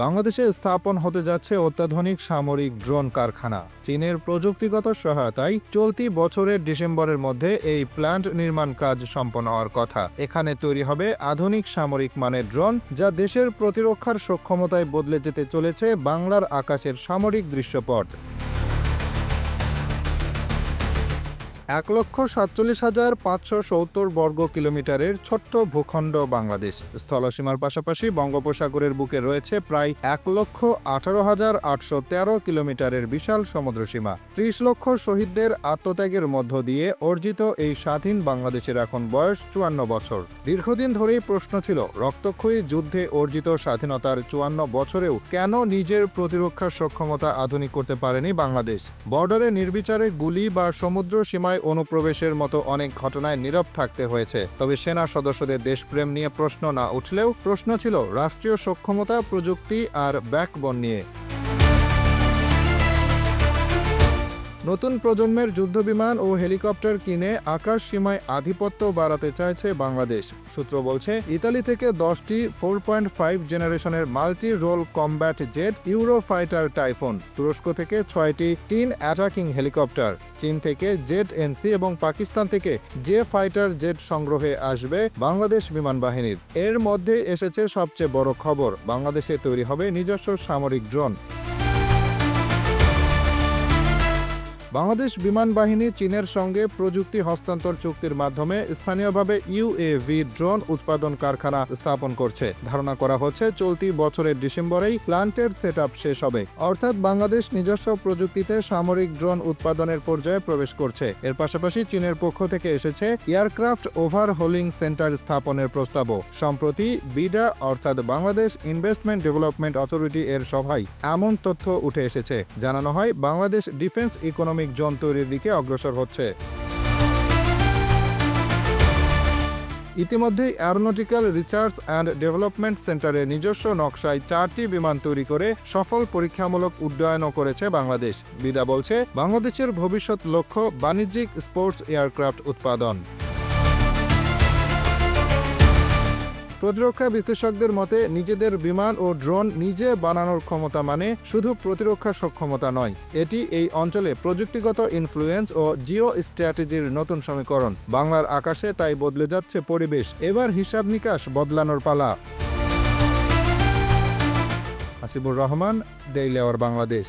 বাংলাদেশে স্থাপন হতে যাচ্ছে অত্যাধুনিক সামরিক ড্রোন কারখানা। চীনের প্রযুক্তিগত সহায়তায় চলতি বছরের ডিসেম্বরের মধ্যে এই প্ল্যান্ট নির্মাণ কাজ সম্পন্ন হওয়ার কথা। এখানে তৈরি হবে আধুনিক সামরিক মানের ড্রোন, যা দেশের প্রতিরক্ষার সক্ষমতায় বদলে যেতে চলেছে বাংলার আকাশের সামরিক দৃশ্যপট। 1,47,570 বর্গ কিলোমিটারের ছোট্ট ভূখণ্ড বাংলাদেশ। স্থলসীমার পাশাপাশি বঙ্গোপসাগরের বুকে রয়েছে প্রায় 1,18,813 কিলোমিটারের বিশাল সমুদ্রসীমা। 30 লক্ষ শহীদদের আত্মত্যাগের মধ্য দিয়ে অর্জিত এই স্বাধীন বাংলাদেশের এখন বয়স 54 বছর। দীর্ঘদিন ধরেই প্রশ্ন ছিল, রক্তক্ষয়ী যুদ্ধে অর্জিত স্বাধীনতার 54 বছরেও কেন নিজের প্রতিরক্ষার সক্ষমতা আধুনিক করতে পারেনি বাংলাদেশ। বর্ডারে নির্বিচারে গুলি বা সমুদ্র সীমায় অনুপ্রবেশের মতো অনেক ঘটনায় নীরব থাকতে হয়েছে। তবে সেনা সদস্যদের দেশপ্রেম নিয়ে প্রশ্ন না উঠলেও প্রশ্ন ছিল রাষ্ট্রীয় সক্ষমতা, প্রযুক্তি আর ব্যাকবোন নিয়ে। নতুন প্রজন্মের যুদ্ধবিমান ও হেলিকপ্টার কিনে আকাশ সীমায় আধিপত্য বাড়াতে চাইছে বাংলাদেশ। সূত্র বলছে, ইতালি থেকে 10টি 4.5 জেনারেশনের multi role combat jet Eurofighter Typhoon, তুরস্ক থেকে 6টি টিন অ্যাটাকিং হেলিকপ্টার, চীন থেকে জেট এনসি এবং পাকিস্তান থেকে জে ফাইটার জেট সংগ্রহে আসবে বাংলাদেশ বিমান বাহিনীর। এর মধ্যে এসেছে সবচেয়ে বড় খবর, বাংলাদেশে তৈরি হবে নিজস্ব সামরিক ড্রোন। বাংলাদেশ বিমান বাহিনী চীনের সঙ্গে প্রযুক্তি হস্তান্তর চুক্তির মাধ্যমে স্থানীয়ভাবে ইউএভি ড্রোন উৎপাদন কারখানা স্থাপন করছে। ধারণা করা হচ্ছে চলতি বছরের ডিসেম্বরেই প্ল্যান্টের সেটআপ শেষ হবে। অর্থাৎ বাংলাদেশ নিজস্ব প্রযুক্তিতে সামরিক ড্রোন উৎপাদনের পর্যায়ে প্রবেশ করছে। এর পাশাপাশি চীনের পক্ষ থেকে এসেছে এয়ারক্রাফট ওভারহোলিং সেন্টার স্থাপনের প্রস্তাবও। সম্প্রতি বিডা অর্থাৎ বাংলাদেশ ইনভেস্টমেন্ট ডেভেলপমেন্ট অথরিটি এর সভায় এমন তথ্য উঠে এসেছে। জানানো হয়, বাংলাদেশ ডিফেন্স ইকোনমিক জোন তৈরির দিকে অগ্রসর হচ্ছে। ইতিমধ্যে অ্যারোনটিক্যাল রিসার্চ অ্যান্ড ডেভেলপমেন্ট সেন্টারের নিজস্ব নকশায় 4টি বিমান তৈরি করে সফল পরীক্ষামূলক উড্ডয়নও করেছে বাংলাদেশ। বিডা বলছে, বাংলাদেশের ভবিষ্যৎ লক্ষ্য বাণিজ্যিক স্পোর্টস এয়ারক্রাফট উৎপাদন। প্রতিরক্ষা বিশ্লেষকদের মতে, নিজেদের বিমান ও ড্রোন নিজে বানানোর ক্ষমতা মানে শুধু প্রতিরক্ষা সক্ষমতা নয়, এটি এই অঞ্চলে প্রযুক্তিগত ইনফ্লুয়েন্স ও জিও স্ট্র্যাটেজির নতুন সমীকরণ। বাংলার আকাশে তাই বদলে যাচ্ছে পরিবেশ। এবার হিসাব নিকাশ বদলানোর পালা। Hasibur Rahman, daily our Bangladesh.